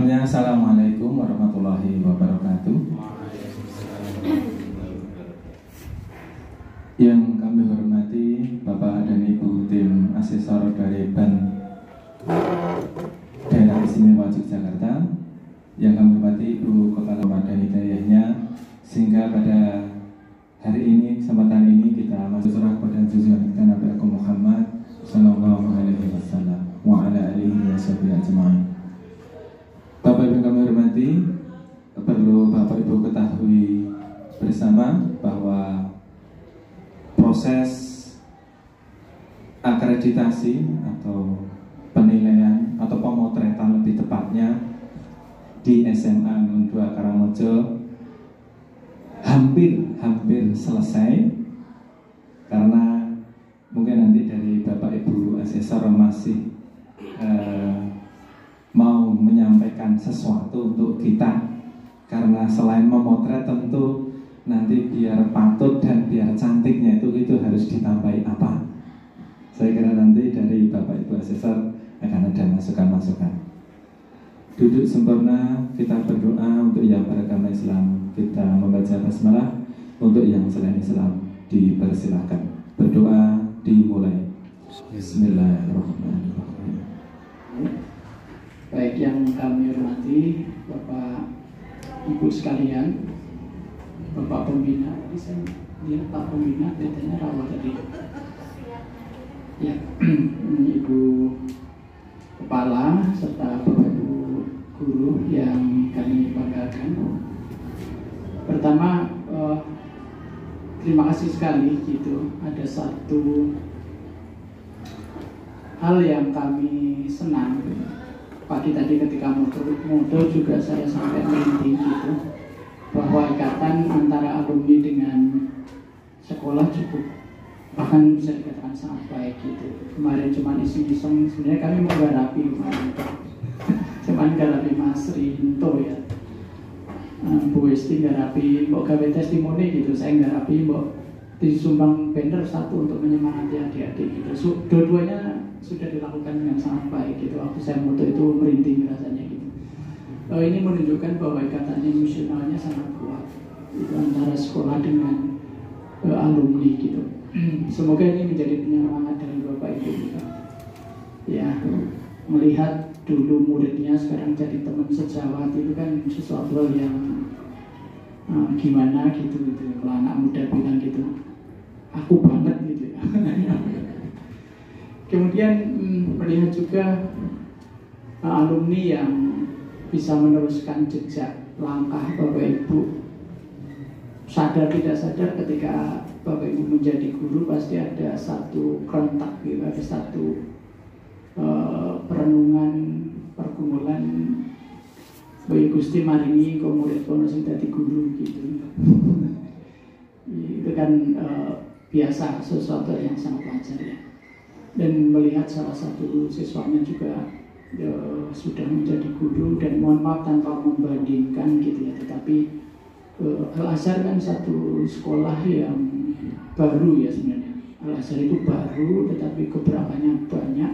Sebelumnya Assalamualaikum warahmatullahi wabarakatuh. Yang kami hormati Bapak dan Ibu tim asesor dari BAN Daerah Istimewa Yogyakarta, yang kami hormati Ibu Kepala Rumah dan Hidayahnya, sehingga pada hari ini, kesempatan ini kita masuk surah pada junjungan kita Nabi Muhammad Sallallahu Alaihi Wasallam wa ala alihi wa sahbihi ajma'in. Bapak Ibu yang kami hormati, perlu Bapak Ibu ketahui bersama bahwa proses akreditasi atau penilaian atau pemotretan lebih tepatnya di SMA 2 Karangmojo hampir selesai, karena mungkin nanti dari Bapak Ibu asesor masih mau menyampaikan sesuatu untuk kita, karena selain memotret tentu nanti biar patut dan biar cantiknya itu harus ditambahi apa. Saya kira nanti dari Bapak Ibu asesor akan ada masukan-masukan. Duduk sempurna, kita berdoa untuk yang beragama Islam, kita membaca basmalah. Untuk yang selain Islam dipersilakan. Berdoa dimulai. Bismillahirrahmanirrahim. Baik, yang kami hormati Bapak Ibu sekalian, Bapak Pembina, dia Pak Pembina, katanya rawat tadi. Ya, Ibu Kepala serta Bapak Ibu guru yang kami banggakan. Pertama, terima kasih sekali gitu. Ada satu hal yang kami senang. Pagi tadi ketika motor juga saya sampai merinding gitu, bahwa ikatan antara alumni dengan sekolah cukup, bahkan bisa dikatakan sangat baik gitu. Kemarin cuma iseng-iseng, sebenarnya kami mau garapi cuman garapi Mas Rinto ya, Bu Esti garapi, mbok gawe testimoni gitu, saya garapi mbok disumbang banner satu untuk menyemangati adik-adik gitu. Dua-duanya sudah dilakukan dengan sangat baik gitu. Waktu saya moto itu merinding rasanya gitu. Ini menunjukkan bahwa ikatannya emosionalnya sangat kuat itu antara sekolah dengan alumni gitu. Semoga ini menjadi penyemangat dari Bapak Ibu juga. Ya, melihat dulu muridnya sekarang jadi teman sejawat itu kan sesuatu yang gimana gitu. Kalau anak muda bilang gitu, aku banget gitu ya. Kemudian melihat juga alumni yang bisa meneruskan jejak langkah Bapak Ibu. Sadar tidak sadar ketika Bapak Ibu menjadi guru pasti ada satu kontak gitu, ada satu perenungan, pergumulan Bayi Gusti maringi kok murid kono sing dadi guru gitu. Itu kan biasa, sesuatu yang sangat wajar ya. Dan melihat salah satu siswanya juga sudah menjadi guru, dan mohon maaf tanpa membandingkan gitu ya, tetapi Al-Azhar kan satu sekolah yang baru ya sebenarnya. Al-Azhar itu baru tetapi keberapanya banyak.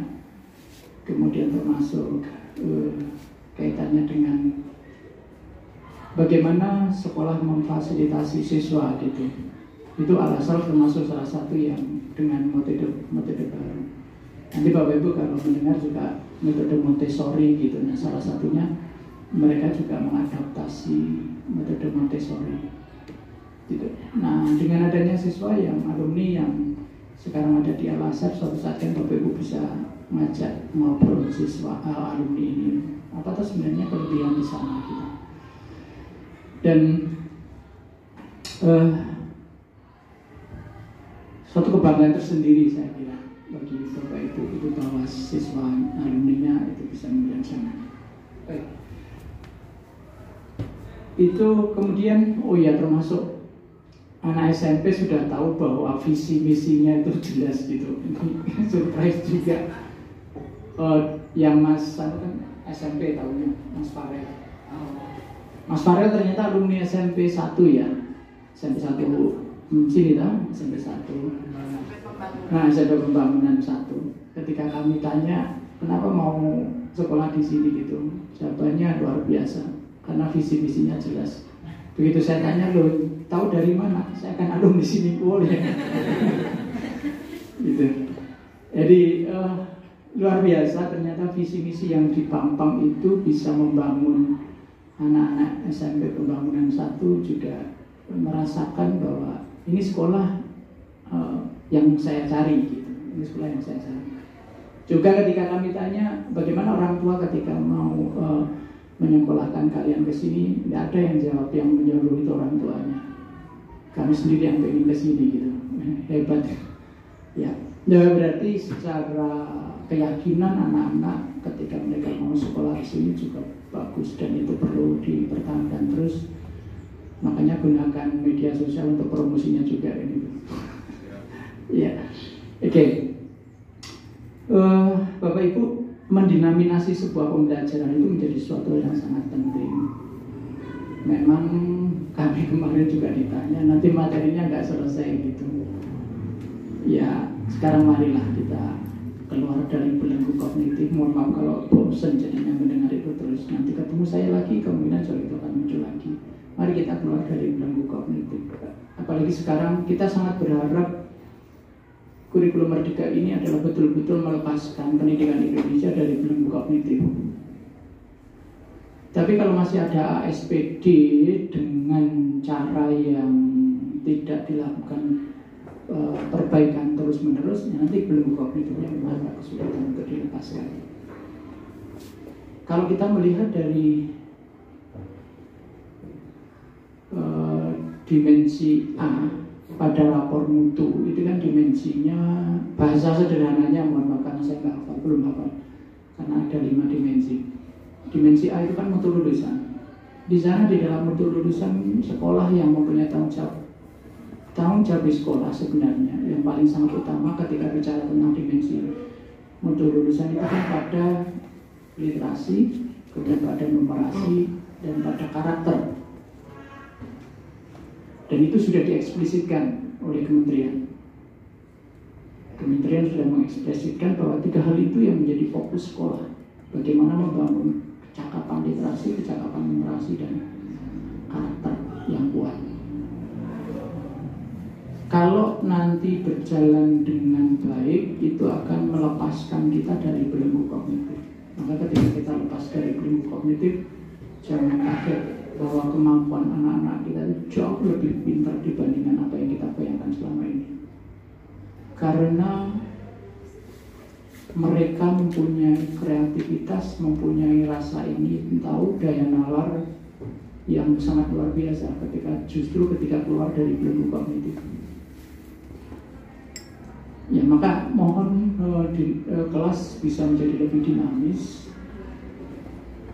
Kemudian termasuk kaitannya dengan bagaimana sekolah memfasilitasi siswa gitu. Itu Al-Azhar termasuk salah satu yang dengan metode baru. Nanti Bapak Ibu kalau mendengar juga metode Montessori gitu. Nah, salah satunya mereka juga mengadaptasi metode Montessori gitu. Nah, dengan adanya siswa yang alumni yang sekarang ada di Al-Azhar, suatu saat kan Bapak Ibu bisa ngajak ngobrol siswa alumni ini apa tuh sebenarnya kelebihan di sana gitu. Dan suatu kebanggaan tersendiri saya kira bagi Bapak Ibu itu bahwa siswa alumninya itu bisa menjadi sana. Baik. Itu kemudian termasuk anak SMP sudah tahu bahwa visi misinya itu jelas gitu. Ini surprise juga. Yang Mas kan SMP tahunya Mas Farel. Mas Farel ternyata alumni SMP 1 ya. SMP 1 sini tahu SMP 1. Nah, SMP Pembangunan 1. Ketika kami tanya kenapa mau sekolah di sini gitu? Jawabannya luar biasa, karena visi-visinya jelas. Begitu saya tanya, lo tahu dari mana? Saya kan alumni sini, boleh. Gitu. Jadi luar biasa, ternyata visi misi yang di Pampang itu bisa membangun anak-anak SMP Pembangunan 1 juga merasakan bahwa ini sekolah yang saya cari gitu. Ini sekolah yang saya cari. Juga ketika kami tanya bagaimana orang tua ketika mau menyekolahkan kalian ke sini, tidak ada yang jawab, yang menyuruh itu orang tuanya. Kami sendiri yang pengen ke sini gitu. Hebat. Ya, berarti secara keyakinan anak-anak ketika mereka mau sekolah di sini juga bagus, dan itu perlu dipertahankan terus. Makanya gunakan media sosial untuk promosinya juga ini. Ya, oke. Bapak Ibu, mendinaminasi sebuah pembelajaran itu menjadi sesuatu yang sangat penting. Memang kami kemarin juga ditanya, nanti materinya nggak selesai gitu. Ya, sekarang marilah kita keluar dari belenggu kognitif. Mohon maaf kalau bosan jadinya mendengar itu terus. Nanti ketemu saya lagi, kemungkinan soal itu akan muncul lagi. Mari kita keluar dari belenggu kognitif. Apalagi sekarang kita sangat berharap kurikulum Merdeka ini adalah betul-betul melepaskan pendidikan Indonesia dari belenggu kognitif. Tapi kalau masih ada ASPD dengan cara yang tidak dilakukan perbaikan terus-menerus, nanti belenggu kognitifnya memang agak kesulitan untuk dilepaskan. Kalau kita melihat dari dimensi A pada rapor mutu, itu kan dimensinya, bahasa sederhananya, mohon maaf karena saya nggak hafal, belum hafal, karena ada 5 dimensi. Dimensi A itu kan mutu lulusan. Di sana di dalam mutu lulusan sekolah yang mempunyai tanggung jawab di sekolah sebenarnya yang paling sangat utama ketika bicara tentang dimensi mutu lulusan itu kan pada literasi, kemudian pada numerasi, dan pada karakter. Dan itu sudah dieksplisitkan oleh kementerian. Kementerian sudah mengekspresikan bahwa 3 hal itu yang menjadi fokus sekolah. Bagaimana membangun kecakapan literasi, kecakapan numerasi, dan karakter yang kuat. Kalau nanti berjalan dengan baik, itu akan melepaskan kita dari belenggu kognitif. Maka ketika kita lepas dari belenggu kognitif, jangan kaget bahwa kemampuan anak-anak kita itu jauh lebih pintar dibandingkan apa yang kita bayangkan selama ini. Karena mereka mempunyai kreativitas, mempunyai rasa ingin tahu, daya nalar yang sangat luar biasa ketika keluar dari belenggu kognitif. Ya, maka mohon kelas bisa menjadi lebih dinamis.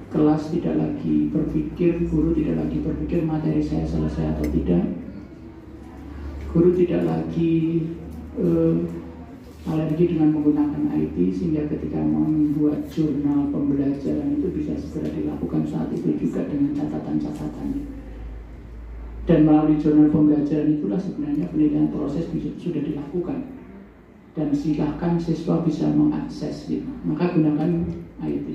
Kelas tidak lagi berpikir, guru tidak lagi berpikir materi saya selesai atau tidak. Guru tidak lagi alergi dengan menggunakan IT, sehingga ketika membuat jurnal pembelajaran itu bisa segera dilakukan saat itu juga dengan catatan-catatannya. Dan melalui jurnal pembelajaran itulah sebenarnya penilaian proses sudah dilakukan. Dan silahkan siswa bisa mengakses gitu. Maka gunakan IT.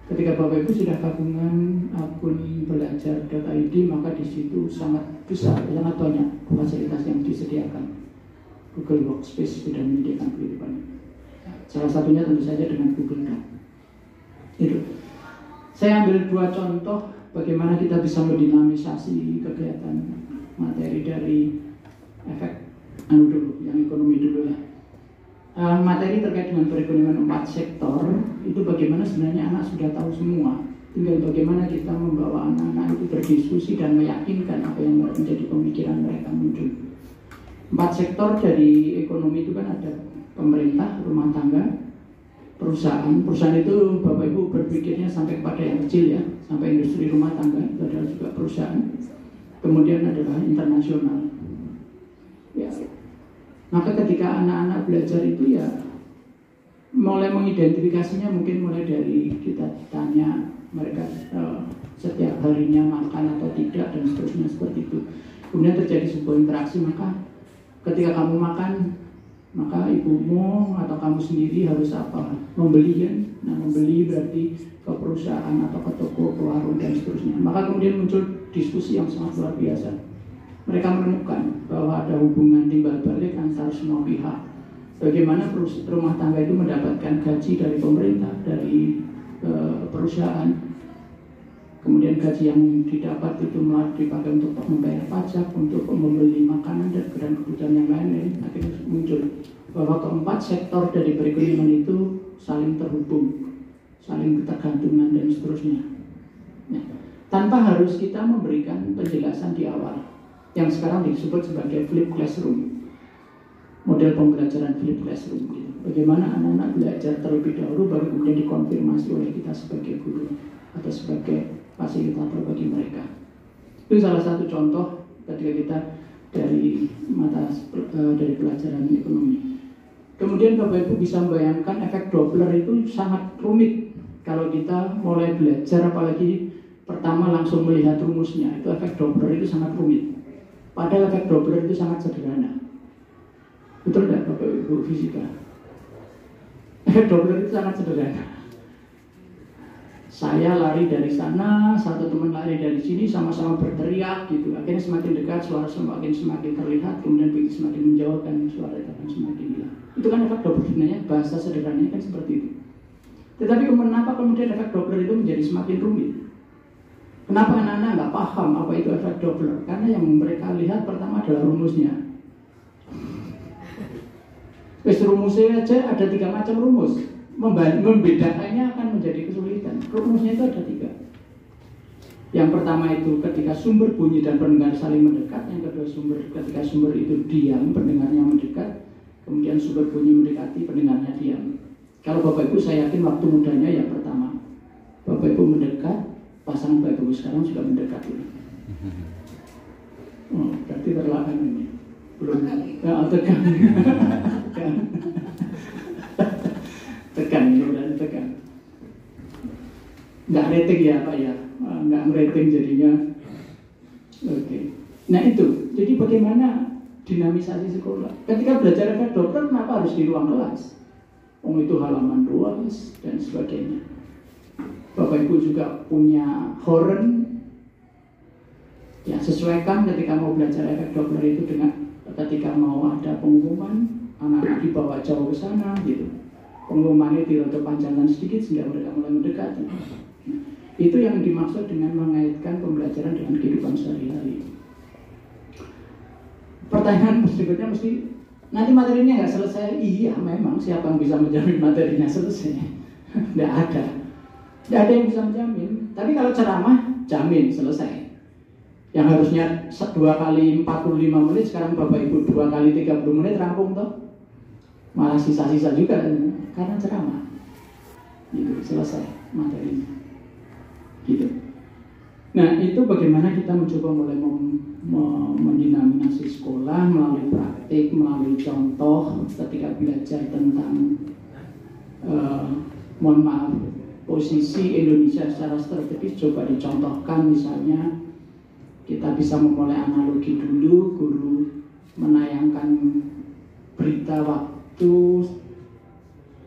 Ketika Bapak Ibu sudah gabungan akun belajar.id, maka di situ sangat besar, sangat banyak fasilitas yang disediakan. Google Workspace sudah menyediakan kehidupan. Salah satunya tentu saja dengan Google Doc. Itu. Saya ambil 2 contoh bagaimana kita bisa mendinamisasi kegiatan materi dari efek dulu, yang ekonomi dulu ya. Materi terkait dengan perekonomian 4 sektor itu bagaimana sebenarnya anak sudah tahu semua, tinggal bagaimana kita membawa anak-anak itu berdiskusi dan meyakinkan apa yang menjadi pemikiran mereka muncul. 4 sektor dari ekonomi itu kan ada pemerintah, rumah tangga, perusahaan. Perusahaan itu Bapak Ibu berpikirnya sampai kepada yang kecil ya, sampai industri rumah tangga itu adalah juga perusahaan. Kemudian adalah internasional. Ya. Maka ketika anak-anak belajar itu ya mulai mengidentifikasinya, mungkin mulai dari kita tanya mereka setiap harinya makan atau tidak dan seterusnya seperti itu. Kemudian terjadi sebuah interaksi, maka ketika kamu makan maka ibumu atau kamu sendiri harus apa? Membeli kan? Nah, membeli berarti ke perusahaan atau ke toko, ke warung dan seterusnya. Maka kemudian muncul diskusi yang sangat luar biasa. Mereka menemukan bahwa ada hubungan timbal balik antara semua pihak. Bagaimana rumah tangga itu mendapatkan gaji dari pemerintah, dari perusahaan. Kemudian gaji yang didapat itu malah dipakai untuk membayar pajak, untuk membeli makanan dan kebutuhan yang lain-lain. Akhirnya muncul bahwa keempat sektor dari perekonomian itu saling terhubung, saling ketergantungan dan seterusnya. Nah, tanpa harus kita memberikan penjelasan di awal, yang sekarang disebut sebagai flip classroom, model pembelajaran flip classroom. Gitu. Bagaimana anak-anak belajar terlebih dahulu, baru kemudian dikonfirmasi oleh kita sebagai guru atau sebagai fasilitator bagi mereka. Itu salah satu contoh ketika kita dari dari pelajaran ekonomi. Kemudian Bapak Ibu bisa membayangkan efek Doppler itu sangat rumit kalau kita mulai belajar, apalagi pertama langsung melihat rumusnya. Itu efek Doppler itu sangat rumit. Padahal efek Doppler itu sangat sederhana. Betul tidak Bapak Ibu fisika? Efek Doppler itu sangat sederhana. Saya lari dari sana, satu teman lari dari sini, sama-sama berteriak gitu. Akhirnya semakin dekat, suara semakin terlihat, kemudian begitu semakin menjauh dan suara itu akan semakin hilang. Itu kan efek Doppler, sebenarnya bahasa sederhananya kan seperti itu. Tetapi kenapa kemudian efek Doppler itu menjadi semakin rumit? Kenapa anak-anak nggak paham apa itu efek Doppler? Karena yang mereka lihat pertama adalah rumusnya. Rumusnya aja ada 3 macam rumus. Membedakannya akan menjadi kesulitan. Rumusnya itu ada 3. Yang pertama itu ketika sumber bunyi dan pendengar saling mendekat. Yang kedua ketika sumber itu diam, pendengarnya mendekat. Kemudian sumber bunyi mendekati, pendengarnya diam. Kalau Bapak Ibu, saya yakin waktu mudanya yang pertama. Bapak Ibu mendekat, pasangan Bapak Ibu sekarang sudah mendekat ini. Oh, berarti terlalu ini. Belum tegang. Tekan, mudah tekan. Nggak rating ya Pak ya, nggak rating jadinya. Oke. Nah itu, jadi bagaimana dinamisasi sekolah? Ketika belajar efek Doppler, kenapa harus di ruang kelas? Itu halaman luas dan sebagainya. Bapak Ibu juga punya horn. Ya, sesuaikan ketika mau belajar efek Doppler itu dengan ketika mau ada pengumuman, anak-anak dibawa jauh ke sana gitu. Pengumumannya dirontok panjangan sedikit sehingga mereka mulai mendekati. Nah, itu yang dimaksud dengan mengaitkan pembelajaran dengan kehidupan sehari-hari. Pertanyaan berikutnya mesti, nanti materinya nggak selesai? Iya, memang siapa yang bisa menjamin materinya selesai? Nggak ada. Nggak ada yang bisa menjamin. Tapi kalau ceramah, jamin selesai. Yang harusnya 2 kali 45 menit, sekarang Bapak Ibu 2 kali 30 menit rampung toh. Malah sisa-sisa juga karena ceramah. Gitu, selesai materinya. Gitu. Nah, itu bagaimana kita mencoba mulai mendinamisasi sekolah melalui praktik, melalui contoh ketika belajar tentang mohon maaf, posisi Indonesia secara strategis coba dicontohkan. Misalnya kita bisa memulai analogi dulu, guru menayangkan berita waktu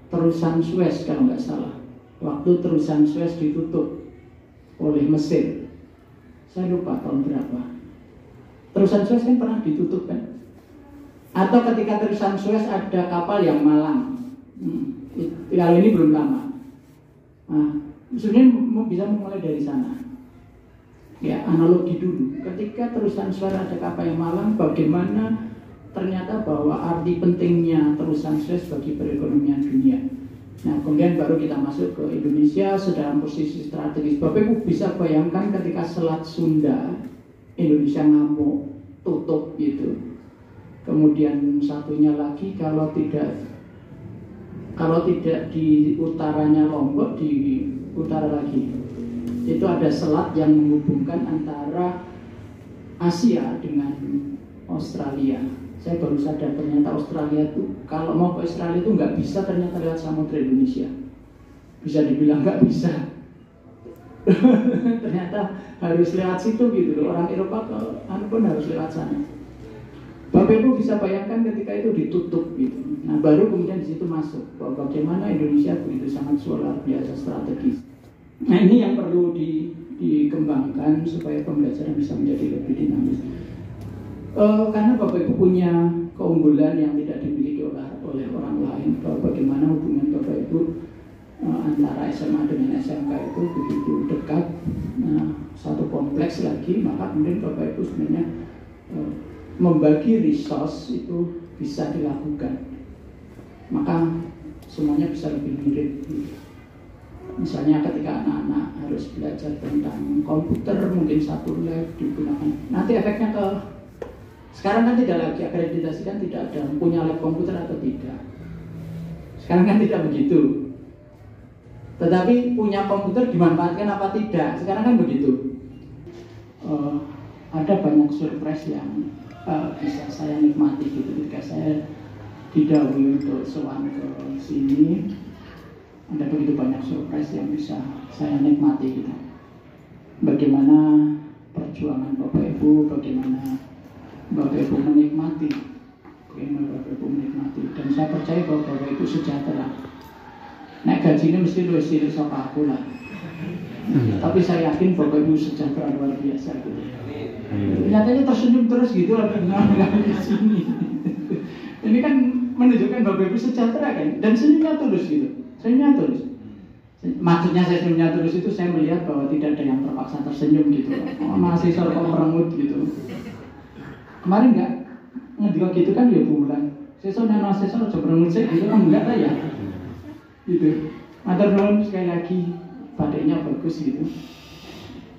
terusan Suez kalau nggak salah. Waktu terusan Suez ditutup oleh Mesir. Saya lupa tahun berapa. Terusan Suez kan pernah ditutup kan? Atau ketika terusan Suez ada kapal yang malang. Kalau ini belum lama. Nah, sebenarnya bisa memulai dari sana. Ya, analogi dulu. Ketika terusan Suez ada kapal yang malang, bagaimana ternyata bahwa arti pentingnya terusan Suez bagi perekonomian dunia. Nah, kemudian baru kita masuk ke Indonesia sedang posisi strategis. Bapak Ibu bisa bayangkan ketika Selat Sunda, Indonesia ngamuk, tutup gitu. Kemudian satunya lagi kalau tidak di utaranya Lombok, di utara lagi. Itu ada selat yang menghubungkan antara Asia dengan Australia. Saya baru sadar ternyata Australia itu kalau mau ke Australia itu nggak bisa ternyata lewat Samudra Indonesia. Bisa dibilang nggak bisa. Ternyata harus lewat situ gitu loh. Orang Eropa pun harus lewat sana. Bapak Ibu bisa bayangkan ketika itu ditutup gitu. Nah baru kemudian di situ masuk bahwa bagaimana Indonesia begitu sangat luar biasa strategis. Nah ini yang perlu dikembangkan supaya pembelajaran bisa menjadi lebih dinamis. Karena Bapak Ibu punya keunggulan yang tidak dimiliki oleh orang lain, bahwa bagaimana hubungan Bapak Ibu antara SMA dengan SMK itu begitu dekat, satu kompleks lagi, maka kemudian Bapak Ibu sebenarnya membagi resource itu bisa dilakukan, maka semuanya bisa lebih mirip. Misalnya ketika anak-anak harus belajar tentang komputer, mungkin satu lab digunakan. Nanti efeknya ke sekarang kan tidak lagi akreditasi, kan tidak ada punya lab komputer atau tidak. Sekarang kan tidak begitu. Tetapi punya komputer dimanfaatkan apa tidak? Sekarang kan begitu. Ada banyak surprise yang bisa saya nikmati gitu ketika saya didahului untuk sowan ke sini. Ada begitu banyak surprise yang bisa saya nikmati gitu. Bagaimana perjuangan Bapak Ibu, bagaimana Bapak Ibu menikmati, dan saya percaya bahwa Bapak Ibu sejahtera. Nek gajinya mesti luwih sithik saka aku lah. Tapi saya yakin Bapak Ibu sejahtera luar biasa gitu. Nyatanya tersenyum terus gitu lagi di sini. Ini kan menunjukkan Bapak Ibu sejahtera kan, dan senyumnya tulus gitu. Senyumnya tulus. Maksudnya saya senyumnya tulus itu saya melihat bahwa tidak ada yang terpaksa tersenyum gitu. Mahasiswa kok merengut gitu. Kemarin enggak ngedilog gitu kan ya bulan. Sesuk nang sesuk aja merengut sih gitu kan enggak lah ya. Gitu. Matur nuwun sekali lagi, batiknya bagus gitu.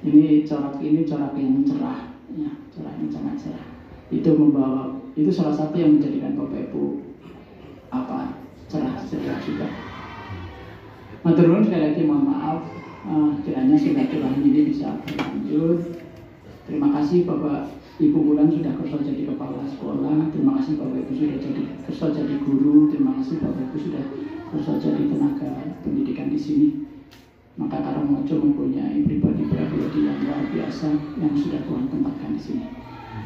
Ini corak yang cerah, ya, corak yang sangat cerah. Itu membawa, itu salah satu yang menjadikan Bapak Ibu cerah juga. Matur nuwun sekali lagi, mohon maaf kiranya silaturahmi ini bisa berlanjut. Terima kasih Bapak Ibu Wulan sudah kerja jadi kepala sekolah. Terima kasih Bapak Ibu sudah kerja jadi guru. Terima kasih Bapak Ibu sudah kerja jadi tenaga pendidikan di sini. Maka Karangmojo mempunyai pribadi-pribadi yang luar biasa yang sudah Tuhan tempatkan di sini.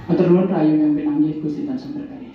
Matur nuwun rayu yang pinanggih Gusti tansah berkahi.